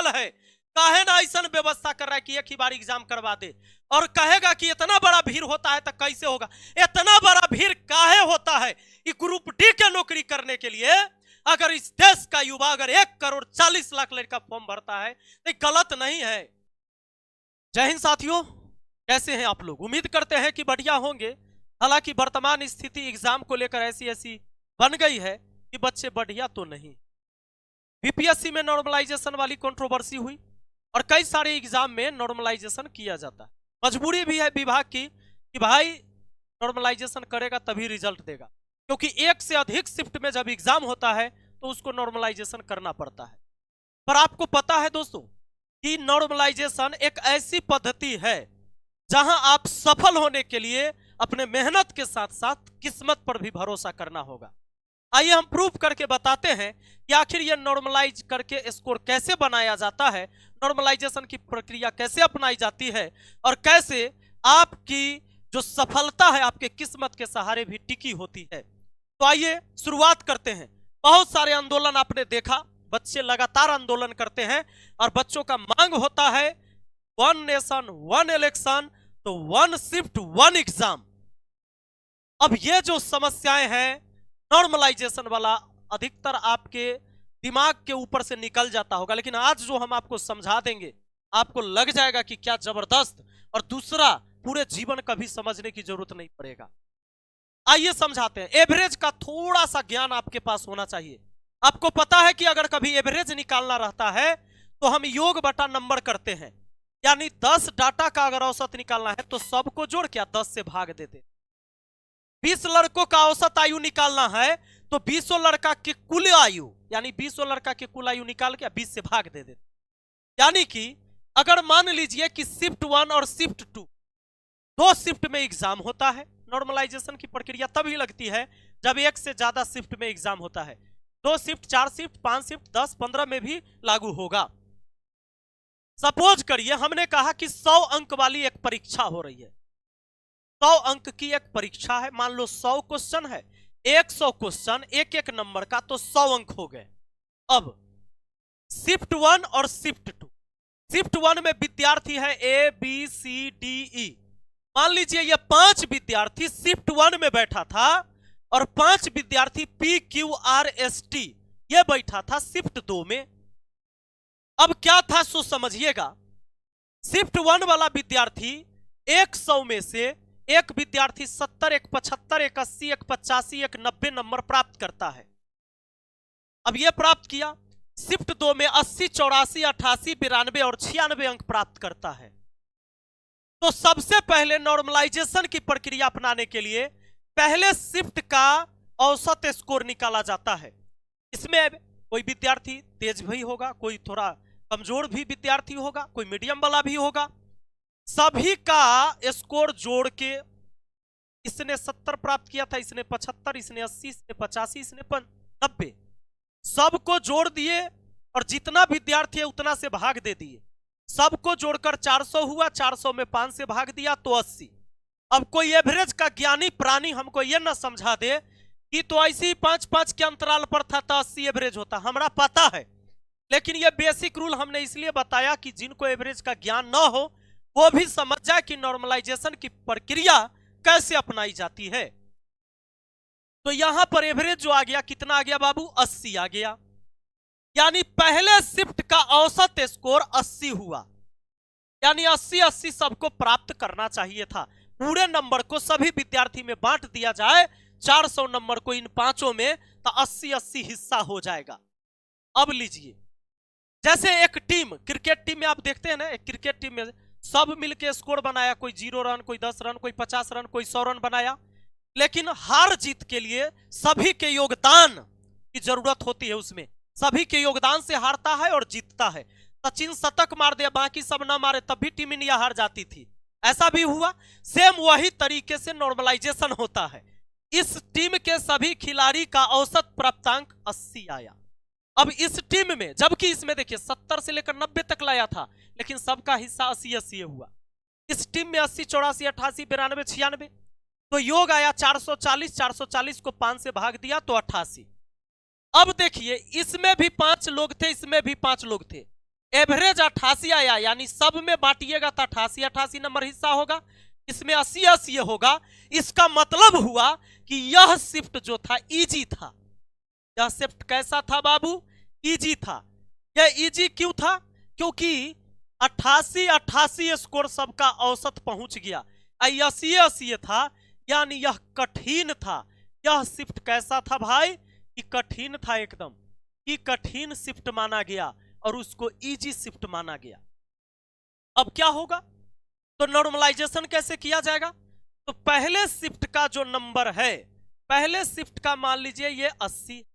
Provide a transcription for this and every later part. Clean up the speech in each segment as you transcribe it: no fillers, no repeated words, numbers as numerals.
पागल है, काहे ना ऐसा व्यवस्था कर रहा है कि एक ही बार एग्जाम करवा दे, और कहेगा कि इतना बड़ा भीड़ होता है तो कैसे होगा। इतना बड़ा भीड़ काहे होता है? ये ग्रुप डी के नौकरी करने के लिए अगर इस देश का युवा अगर 1,40,00,000 लड़का फॉर्म भरता है तो गलत नहीं है। जय हिंद साथियों, कैसे हैं आप लोग? उम्मीद करते हैं कि बढ़िया होंगे। हालांकि वर्तमान स्थिति एग्जाम को लेकर ऐसी बन गई है कि बच्चे बढ़िया तो नहीं। बीपीएससी में नॉर्मलाइजेशन वाली कंट्रोवर्सी हुई और कई सारे एग्जाम में नॉर्मलाइजेशन किया जाता है। मजबूरी भी है विभाग की कि भाई नॉर्मलाइजेशन करेगा तभी रिजल्ट देगा, क्योंकि एक से अधिक शिफ्ट में जब एग्जाम होता है तो उसको नॉर्मलाइजेशन करना पड़ता है। पर आपको पता है दोस्तों कि नॉर्मलाइजेशन एक ऐसी पद्धति है जहां आप सफल होने के लिए अपने मेहनत के साथ साथ किस्मत पर भी भरोसा करना होगा। आइए हम प्रूफ करके बताते हैं कि आखिर यह नॉर्मलाइज करके स्कोर कैसे बनाया जाता है, नॉर्मलाइजेशन की प्रक्रिया कैसे अपनाई जाती है और कैसे आपकी जो सफलता है आपके किस्मत के सहारे भी टिकी होती है। तो आइए शुरुआत करते हैं। बहुत सारे आंदोलन आपने देखा, बच्चे लगातार आंदोलन करते हैं और बच्चों का मांग होता है 1 नेशन 1 इलेक्शन, तो 1 शिफ्ट 1 एग्जाम। अब ये जो समस्याएं हैं नॉर्मलाइजेशन वाला अधिकतर आपके दिमाग के ऊपर से निकल जाता होगा, लेकिन आज जो हम आपको समझा देंगे आपको लग जाएगा कि क्या जबरदस्त, और दूसरा पूरे जीवन कभी समझने की जरूरत नहीं पड़ेगा। आइए समझाते हैं। एवरेज का थोड़ा सा ज्ञान आपके पास होना चाहिए। आपको पता है कि अगर कभी एवरेज निकालना रहता है तो हम योग बटा नंबर करते हैं, यानी 10 डाटा का अगर औसत निकालना है तो सबको जोड़ के 10 से भाग देते। 20 लड़कों का औसत आयु निकालना है तो 20 लड़का के कुल आयु यानी 20 लड़का के कुल आयु निकाल के 20 से भाग दे देते। यानी कि अगर मान लीजिए कि शिफ्ट 1 और शिफ्ट 2 दो शिफ्ट में एग्जाम होता है, नॉर्मलाइजेशन की प्रक्रिया तभी लगती है जब एक से ज्यादा शिफ्ट में एग्जाम होता है। 2 शिफ्ट 4 शिफ्ट 5 शिफ्ट 10 15 में भी लागू होगा। सपोज करिए हमने कहा कि 100 अंक वाली एक परीक्षा हो रही है, 100 अंक की एक परीक्षा है। मान लो 100 क्वेश्चन है, 100 क्वेश्चन एक एक नंबर का, तो 100 अंक हो गए। अब शिफ्ट 1 और शिफ्ट 2, शिफ्ट 1 में विद्यार्थी है A B C D E। मान लीजिए ये 5 विद्यार्थी शिफ्ट 1 में बैठा था और 5 विद्यार्थी P Q R S T ये बैठा था शिफ्ट 2 में। अब क्या था सो समझिएगा। शिफ्ट 1 वाला विद्यार्थी 100 में से एक विद्यार्थी 70, एक 75, एक 80, एक 85, एक 90 नंबर प्राप्त करता है। अब यह प्राप्त किया। शिफ्ट 2 में 80, 84, 88, 92 और 96 अंक प्राप्त करता है। तो सबसे पहले नॉर्मलाइजेशन की प्रक्रिया अपनाने के लिए पहले शिफ्ट का औसत स्कोर निकाला जाता है। इसमें कोई विद्यार्थी तेज भी होगा, कोई थोड़ा कमजोर भी विद्यार्थी होगा, कोई मीडियम वाला भी होगा। सभी का स्कोर जोड़ के इसने 70 प्राप्त किया था, इसने 75, इसने 80, इसने 85, इसने 90, सबको जोड़ दिए और जितना विद्यार्थी है उतना से भाग दे दिए। सबको जोड़कर 400 हुआ, 400 में 5 से भाग दिया तो 80। अब कोई एवरेज का ज्ञानी प्राणी हमको यह ना समझा दे कि तो ऐसे ही 5-5 के अंतराल पर था तो 80 एवरेज होता। हमरा पता है, लेकिन यह बेसिक रूल हमने इसलिए बताया कि जिनको एवरेज का ज्ञान ना हो वो भी समझ जाए कि नॉर्मलाइजेशन की प्रक्रिया कैसे अपनाई जाती है। तो यहां पर एवरेज जो आ गया, कितना आ गया बाबू? 80 आ गया। यानी पहले शिफ्ट का औसत स्कोर 80 हुआ, यानी 80-80 सबको प्राप्त करना चाहिए था। पूरे नंबर को सभी विद्यार्थी में बांट दिया जाए 400 नंबर को इन पांचों में, तो 80-80 हिस्सा हो जाएगा। अब लीजिए, जैसे एक टीम, क्रिकेट टीम में आप देखते हैं ना, एक क्रिकेट टीम में सब मिलके स्कोर बनाया, कोई 0 रन, कोई 10 रन, कोई 50 रन, कोई 100 रन बनाया, लेकिन हार जीत के लिए सभी के योगदान की जरूरत होती है। उसमें सभी के योगदान से हारता है और जीतता है। सचिन शतक मार दिया, बाकी सब ना मारे तब भी टीम इंडिया हार जाती थी, ऐसा भी हुआ। सेम वही तरीके से नॉर्मलाइजेशन होता है। इस टीम के सभी खिलाड़ी का औसत प्राप्तांक 80 आया। अब इस टीम में, जबकि इसमें देखिए 70 से लेकर 90 तक लाया था, लेकिन सबका हिस्सा 80-80 हुआ। इस टीम में 80, 84, 88, 92, 96, तो योग आया 440। 440 को 5 से भाग दिया तो 88। अब देखिए इसमें भी 5 लोग थे, इसमें भी 5 लोग थे, एवरेज 88 आया, यानी सब में बांटिएगा तो 88 नंबर हिस्सा होगा, इसमें 80 होगा। इसका मतलब हुआ कि यह शिफ्ट जो था इजी था। यह शिफ्ट कैसा था बाबू? इजी था। यह इजी क्यों था? क्योंकि 88 स्कोर सबका औसत पहुंच गया। 80 था, यानी यह कठिन था। यह शिफ्ट कैसा था भाई? कि कठिन था एकदम, कि कठिन शिफ्ट माना गया और उसको इजी शिफ्ट माना गया। अब क्या होगा? तो नॉर्मलाइजेशन कैसे किया जाएगा? तो पहले शिफ्ट का जो नंबर है, पहले शिफ्ट का मान लीजिए ये 80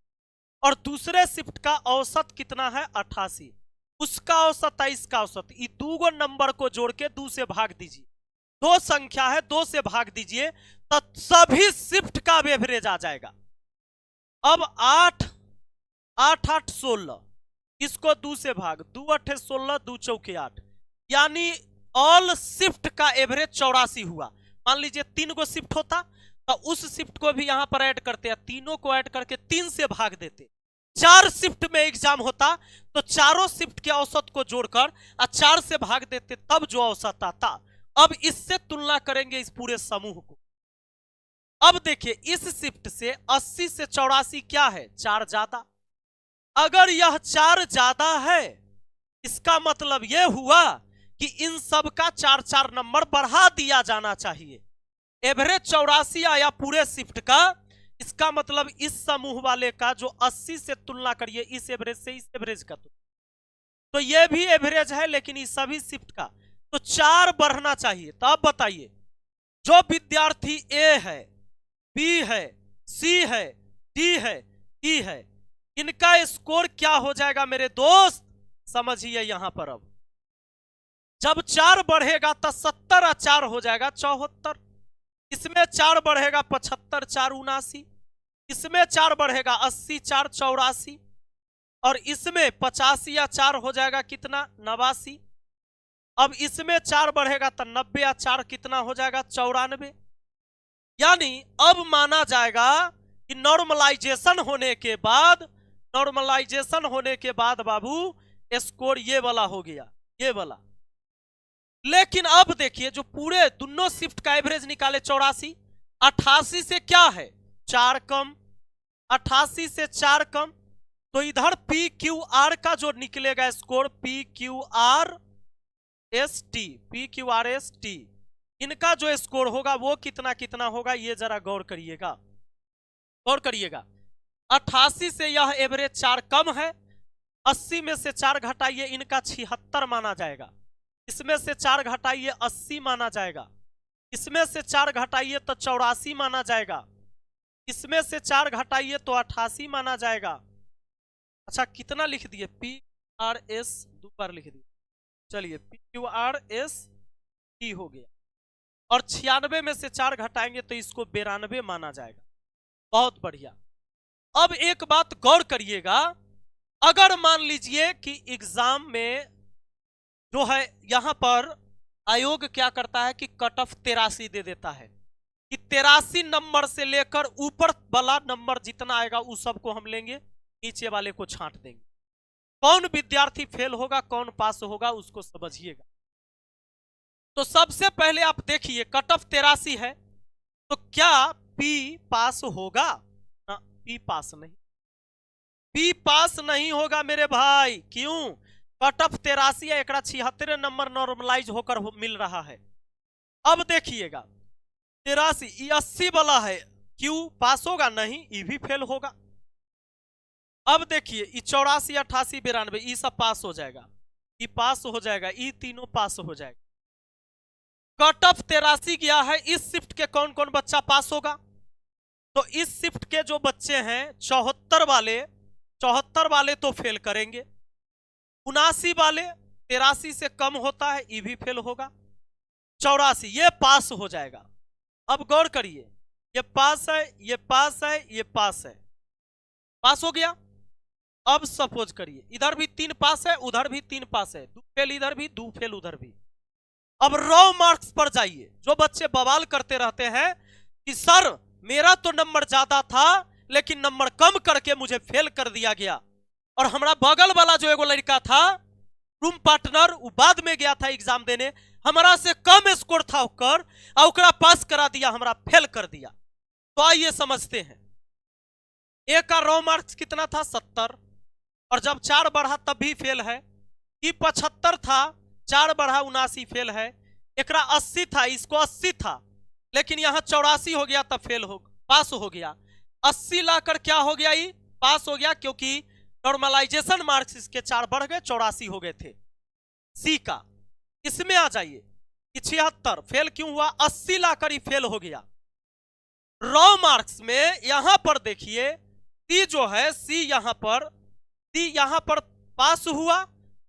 और दूसरे शिफ्ट का औसत कितना है? 88। उसका औसत है, इसका औसत, ये दो नंबर को जोड़ के 2 से भाग दीजिए। दो संख्या है, 2 से भाग दीजिए तो सभी शिफ्ट का एवरेज आ जाएगा। अब 8 8 8 16, इसको 2 से भाग, 2 8 16, 2 चौके 8, यानी ऑल शिफ्ट का एवरेज 84 हुआ। मान लीजिए 3 गो शिफ्ट होता तो उस शिफ्ट को भी यहां पर ऐड करते हैं, तीनों को ऐड करके 3 से भाग देते। 4 शिफ्ट में एग्जाम होता तो चारों शिफ्ट के औसत को जोड़कर 4 से भाग देते, तब जो औसत आता। अब इससे तुलना करेंगे इस पूरे समूह को। अब देखिए इस शिफ्ट से 80 से 84 क्या है? 4 ज्यादा। अगर यह 4 ज्यादा है, इसका मतलब यह हुआ कि इन सब का 4 नंबर बढ़ा दिया जाना चाहिए। एवरेज 84 आया पूरे शिफ्ट का, इसका मतलब इस समूह वाले का जो 80 से तुलना करिए इस एवरेज से, इस एवरेज का तो ये भी एवरेज है, लेकिन इस सभी शिफ्ट का तो 4 बढ़ना चाहिए। तो अब बताइए, जो विद्यार्थी ए है, बी है, सी है, डी है, ई है, इनका स्कोर क्या हो जाएगा मेरे दोस्त? समझिए यहां पर अब जब 4 बढ़ेगा तो 70 और 4 हो जाएगा 74। इसमें 4 बढ़ेगा 75, 4 79। इसमें 4 बढ़ेगा 80, 4 84। और इसमें 85 या 4 हो जाएगा कितना? 89। अब इसमें 4 बढ़ेगा तो 90 या 4 कितना हो जाएगा? 94। यानी अब माना जाएगा कि नॉर्मलाइजेशन होने के बाद बाबू स्कोर ये वाला हो गया, ये वाला। लेकिन अब देखिए जो पूरे दोनों शिफ्ट का एवरेज निकाले 84, 88 से क्या है? 4 कम, 88 से 4 कम, तो इधर पी क्यू आर का जो निकलेगा score, P Q R S T, इनका जो स्कोर होगा वो कितना कितना होगा? ये जरा गौर करिएगा, गौर करिएगा। 88 से यह एवरेज 4 कम है, 80 में से 4 घटाइए, इनका 76 माना जाएगा। इसमें से 4 घटाइए 80 माना जाएगा। इसमें से 4 घटाइए तो 84 माना जाएगा। इसमें से 4 घटाइए तो 88 माना जाएगा। अच्छा कितना लिख दिए? पी आर एस 2 बार लिख दिए। चलिए P Q R S T हो गया। और 96 में से 4 घटाएंगे तो इसको 92 माना जाएगा। बहुत बढ़िया। अब एक बात गौर करिएगा, अगर मान लीजिए कि एग्जाम में जो है यहां पर आयोग क्या करता है कि कट ऑफ 83 दे देता है कि 83 नंबर से लेकर ऊपर वाला नंबर जितना आएगा उस सबको हम लेंगे, नीचे वाले को छांट देंगे। कौन विद्यार्थी फेल होगा, कौन पास होगा, उसको समझिएगा। तो सबसे पहले आप देखिए कट ऑफ 83 है, तो क्या पी पास होगा? ना, पी पास नहीं, पी पास नहीं होगा मेरे भाई। क्यों? कट ऑफ 83 है, एक 76 नंबर नॉर्मलाइज होकर मिल रहा है। अब देखिएगा 83 80 वाला है, क्यों पास होगा? नहीं, ये भी फेल होगा। अब देखिए 84 88 92 ये सब पास हो जाएगा, ये पास हो जाएगा, ये तीनों पास हो जाएगा। कट ऑफ 83 गया है, इस शिफ्ट के कौन कौन बच्चा पास होगा? तो इस शिफ्ट के जो बच्चे हैं 74 वाले तो फेल करेंगे, 79 वाले 83 से कम होता है ये भी फेल होगा, 84 ये पास हो जाएगा। अब गौर करिए, ये पास है, ये पास है, ये पास है, पास हो गया। अब सपोज करिए इधर भी 3 पास है, उधर भी 3 पास है, 2 फेल इधर भी, 2 फेल उधर भी। अब रॉ मार्क्स पर जाइए। जो बच्चे बवाल करते रहते हैं कि सर मेरा तो नंबर ज्यादा था लेकिन नंबर कम करके मुझे फेल कर दिया गया, और हमारा बगल वाला जो एगो लड़का था रूम पार्टनर वो बाद में गया था एग्जाम देने, हमारा से कम स्कोर था ओकर, और ओकरा पास करा दिया, हमारा फेल कर दिया। तो आइए समझते हैं, ए का रॉ मार्क्स कितना था 70, और जब 4 बढ़ा तब भी फेल है। कि 75 था, 4 बढ़ा 79 फेल है। एकरा 80 था, इसको 80 था, लेकिन यहाँ 84 हो गया तब फेल हो, पास हो गया। 80 लाकर क्या हो गया, ये पास हो गया, क्योंकि नॉर्मलाइजेशन मार्क्स इसके 4 बढ़ गए, 84 हो गए थे। सी का इसमें आ जाइए कि 76 फेल क्यों हुआ, 80 लाकर ही फेल हो गया। रॉ मार्क्स में यहां पर देखिए सी जो है, सी यहां पर पास हुआ,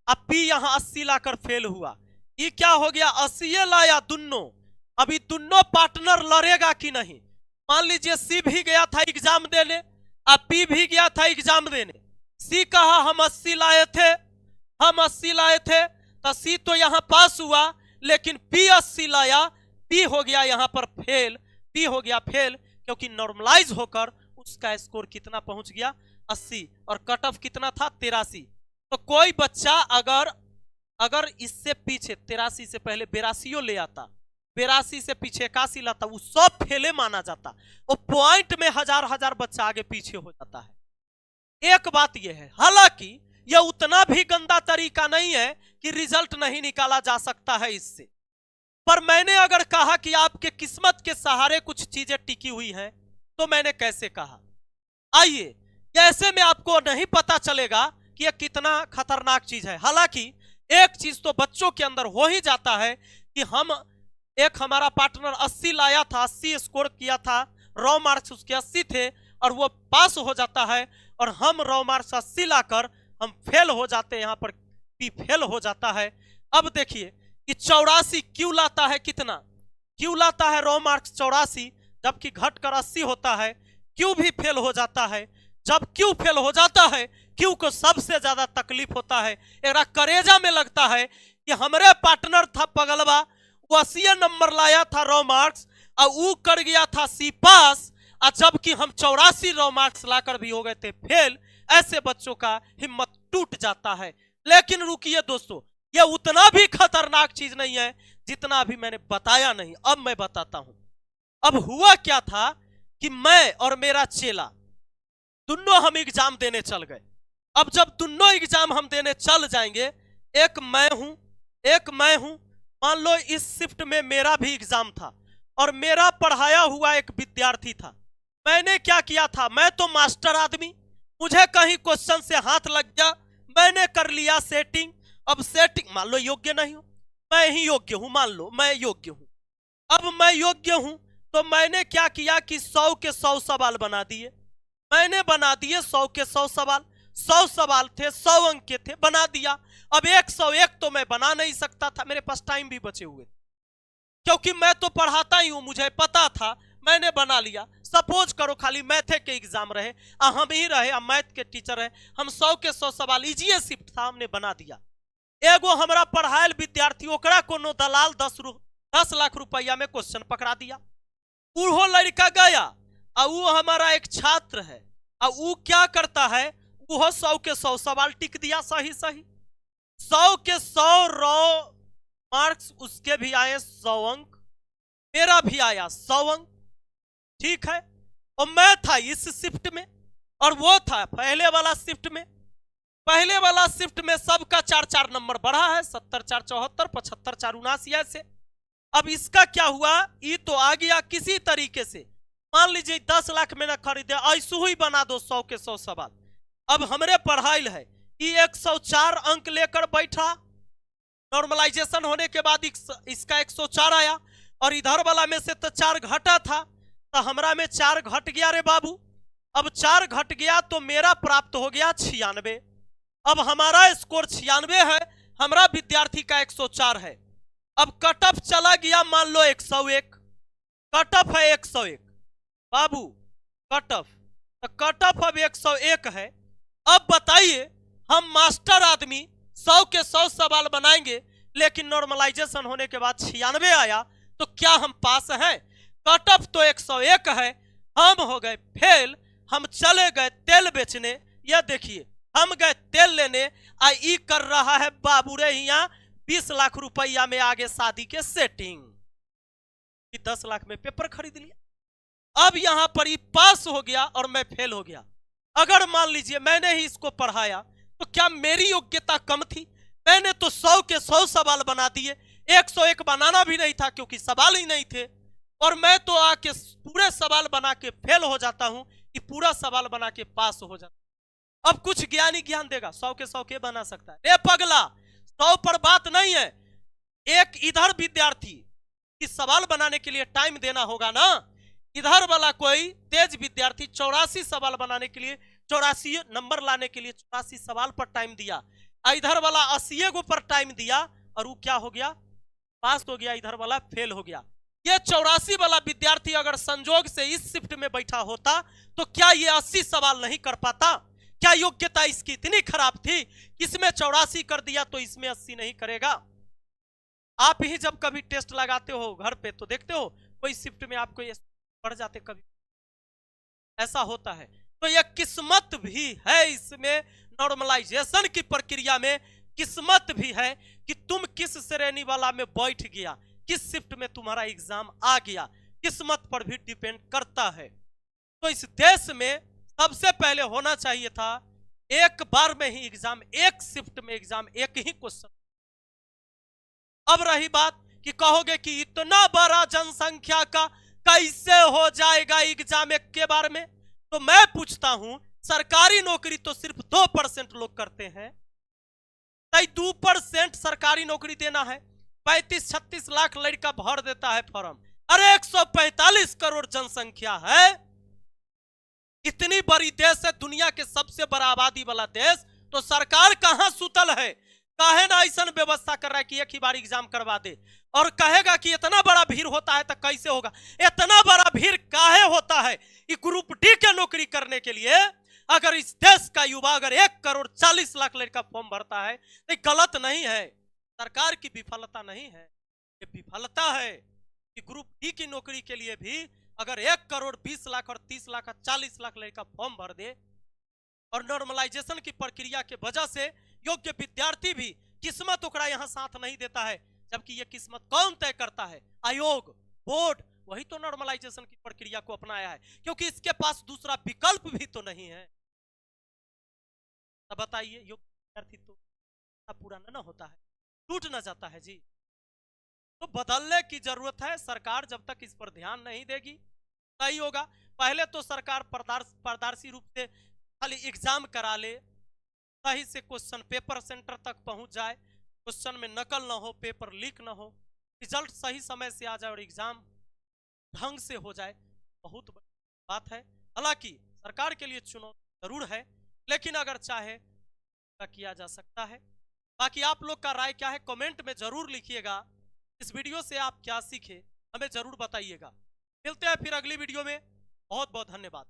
अब पी यहां 80 लाकर फेल हुआ। ये क्या हो गया, 80 लाया दोनों। अभी दोनों पार्टनर लड़ेगा कि नहीं। मान लीजिए सी भी गया था एग्जाम देने, अब पी भी गया था एग्जाम देने। सी कहा हम 80 लाए थे, तो सी तो यहां पास हुआ, लेकिन पी 80 लाया, पी हो गया यहां पर फेल, पी हो गया फेल, क्योंकि नॉर्मलाइज होकर उसका स्कोर कितना पहुंच गया 80, और कट ऑफ कितना था 83। तो कोई बच्चा अगर इससे पीछे 83 से पहले 82 ले आता, 82 से पीछे 81 लाता, वो सब फेले माना जाता। वो पॉइंट में हजार बच्चा आगे पीछे हो जाता है। एक बात यह है, हालांकि यह उतना भी गंदा तरीका नहीं है कि रिजल्ट नहीं निकाला जा सकता है इससे, पर मैंने अगर कहा कि आपके किस्मत के सहारे कुछ चीजें टिकी हुई हैं, तो मैंने कैसे कहा, आइए ऐसे में आपको नहीं पता चलेगा कि यह कितना खतरनाक चीज है। हालांकि एक चीज तो बच्चों के अंदर हो ही जाता है कि हमारा पार्टनर 80 लाया था, 80 स्कोर किया था, रॉ मार्क्स उसके 80 थे, और वो पास हो जाता है, और हम रॉ मार्क्स 80 लाकर हम फेल हो जाते हैं, यहाँ पर पी फेल हो जाता है। अब देखिए कि 84 क्यों लाता है, कितना क्यों लाता है रॉ मार्क्स 84, जबकि घटकर 80 होता है। क्यों भी फेल हो जाता है, जब क्यों फेल हो जाता है, क्यों को सबसे ज्यादा तकलीफ होता है, एक करेजा में लगता है कि हमारे पार्टनर था पगलवा, वो 80 नंबर लाया था रॉ मार्क्स, और वो कर गया था सी पास, और जबकि हम 84 रॉ मार्क्स लाकर भी हो गए थे फेल। ऐसे बच्चों का हिम्मत टूट जाता है। लेकिन रुकिए दोस्तों, यह उतना भी खतरनाक चीज नहीं है जितना अभी मैंने बताया नहीं। अब मैं बताता हूं। अब हुआ क्या था कि मैं और मेरा चेला दोनों हम एग्जाम देने चल गए। अब जब दोनों एग्जाम हम देने चल जाएंगे, एक मैं हूं, मान लो इस शिफ्ट में मेरा भी एग्जाम था, और मेरा पढ़ाया हुआ एक विद्यार्थी था। मैंने क्या किया था, मैं तो मास्टर आदमी, मुझे कहीं क्वेश्चन से हाथ लग गया, मैंने कर लिया सेटिंग। अब सेटिंग मान लो योग्य नहीं हूं, मैं ही योग्य हूं, मान लो मैं योग्य हूं। अब मैं योग्य हूं तो मैंने क्या किया कि 100 के 100 सवाल बना दिए। मैंने बना दिए 100 के 100 सवाल, 100 सवाल थे, 100 अंक के थे, बना दिया। अब 101 तो मैं बना नहीं सकता था, मेरे पास टाइम भी बचे हुए, क्योंकि मैं तो पढ़ाता ही हूं, मुझे पता था, मैंने बना लिया। सपोज करो खाली मैथ के एग्जाम रहे, हम ही रहे, हम मैथ के टीचर है, हम 100 के 100 सवाल इजी शिफ्ट था, हमने बना दिया। एगो हमारा पढ़ायल विद्यार्थी, ओकरा कोनो दलाल 10 लाख रुपया में क्वेश्चन पकड़ा दिया। वो लड़का गया, और वो हमारा एक छात्र है, और वो क्या करता है, वो 100 के 100 सवाल टिक दिया सही, 100 के 100 रॉ मार्क्स, उसके भी आए 100 अंक, मेरा भी आया 100 अंक, ठीक है। और मैं था इस शिफ्ट में, और वो था पहले वाला शिफ्ट में। पहले वाला शिफ्ट में सबका 4-4 नंबर बढ़ा है, 70-4 74, 75-4 79 ऐसे। अब इसका क्या हुआ, ये तो आ गया किसी तरीके से, मान लीजिए 10 लाख में ना खरीदे, ऐसे ही बना दो 100 के 100 सवाल। अब हमरे पढ़ाई है, ये 104 अंक लेकर बैठा, नॉर्मलाइजेशन होने के बाद इसका 104 आया, और इधर वाला में से तो 4 घटा था, तो हमरा में 4 घट गया रे बाबू। अब 4 घट गया तो मेरा प्राप्त हो गया 96। अब हमारा स्कोर 96 है, हमारा विद्यार्थी का 104 है। अब कट ऑफ चला गया मान लो 101, कट ऑफ है 101 बाबू, कट ऑफ, तो कट ऑफ अब 101 है। अब बताइए, हम मास्टर आदमी 100 के 100 सवाल बनाएंगे, लेकिन नॉर्मलाइजेशन होने के बाद 96 आया, तो क्या हम पास हैं? कट ऑफ तो 101 है, हम हो गए फेल, हम चले गए तेल बेचने। यह देखिए हम गए तेल लेने आई कर रहा है बाबू रे यहाँ 20 लाख रुपया में आगे शादी के सेटिंग, 10 लाख में पेपर खरीद लिया। अब यहां पर ही पास हो गया और मैं फेल हो गया। अगर मान लीजिए मैंने ही इसको पढ़ाया तो क्या मेरी योग्यता कम थी? मैंने तो 100 के 100 सवाल बना दिए, 101 बनाना भी नहीं था क्योंकि सवाल ही नहीं थे, और मैं तो आके पूरे सवाल बना के फेल हो जाता हूं कि पूरा सवाल बना के पास हो जाता। अब कुछ ज्ञानी ज्ञान देगा, 100 के 100 के बना सकता है? रे पगला, 100 पर बात नहीं है। एक इधर विद्यार्थी कि सवाल बनाने के लिए टाइम देना होगा ना, इधर वाला कोई तेज विद्यार्थी 84 सवाल बनाने के लिए, 84 नंबर लाने के लिए 84 सवाल पर टाइम दिया, इधर वाला 80 गो पर टाइम दिया और वो क्या हो गया? पास हो गया, इधर वाला फेल हो गया। ये 84 वाला विद्यार्थी अगर संजोग से इस शिफ्ट में बैठा होता तो क्या ये 80 सवाल नहीं कर पाता? क्या योग्यता इसकी इतनी खराब थी? इसमें 84 कर दिया तो इसमें 80 नहीं करेगा? आप ही जब कभी टेस्ट लगाते हो घर पे तो देखते हो कोई शिफ्ट में आपको ये पढ़ जाते, कभी ऐसा होता है। तो यह किस्मत भी है, इसमें नॉर्मलाइजेशन की प्रक्रिया में किस्मत भी है कि तुम किस श्रेणी वाला में बैठ गया, किस शिफ्ट में तुम्हारा एग्जाम आ गया, किस्मत पर भी डिपेंड करता है। तो इस देश में सबसे पहले होना चाहिए था एक बार में ही एग्जाम, एक शिफ्ट में एग्जाम, एक ही क्वेश्चन। अब रही बात कि कहोगे कि इतना बड़ा जनसंख्या का कैसे हो जाएगा एग्जाम एक के बार में, तो मैं पूछता हूं सरकारी नौकरी तो सिर्फ 2% लोग करते हैं, 2% सरकारी नौकरी देना है, 35-36 लाख लड़का भर देता है फॉर्म। अरे 145 करोड़ जनसंख्या है, इतनी बड़ी देश है, दुनिया के सबसे बड़ा आबादी वाला देश, तो सरकार कहां सुतल है? काहे ना ऐसा व्यवस्था कर रहा है कि एक ही बार एग्जाम करवा दे, और कहेगा कि इतना बड़ा भीड़ होता है तो कैसे होगा? इतना बड़ा भीड़ काहे होता है? ये ग्रुप डी के नौकरी करने के लिए अगर इस देश का युवा अगर 1 करोड़ 40 लाख लड़का फॉर्म भरता है तो गलत नहीं है, सरकार की विफलता नहीं है, ये विफलता है कि ग्रुप डी की नौकरी के लिए भी अगर 1 करोड़ 20 लाख और 30 लाख और 40 लाख लड़का फॉर्म भर दे, और नॉर्मलाइजेशन की प्रक्रिया के वजह से योग्य विद्यार्थी भी किस्मत ओकरा यहाँ साथ नहीं देता है, जबकि ये किस्मत कौन तय करता है? आयोग, बोर्ड, वही तो नॉर्मलाइजेशन की प्रक्रिया को अपनाया है, क्योंकि इसके पास दूसरा विकल्प भी तो नहीं है। अब बताइए, योग्य विद्यार्थी तो पूरा ना होता है, टूट ना जाता है जी। तो बदलने की जरूरत है, सरकार जब तक इस पर ध्यान नहीं देगी नहीं होगा। पहले तो सरकार पारदर्शी रूप से खाली एग्जाम करा ले, सही से क्वेश्चन पेपर सेंटर तक पहुंच जाए, क्वेश्चन में नकल ना हो, पेपर लीक ना हो, रिजल्ट सही समय से आ जाए और एग्जाम ढंग से हो जाए, बहुत बड़ी बात है। हालांकि सरकार के लिए चुनौती जरूर है, लेकिन अगर चाहे तो किया जा सकता है। बाकी आप लोग का राय क्या है कमेंट में जरूर लिखिएगा। इस वीडियो से आप क्या सीखे हमें जरूर बताइएगा। मिलते हैं फिर अगली वीडियो में, बहुत बहुत धन्यवाद।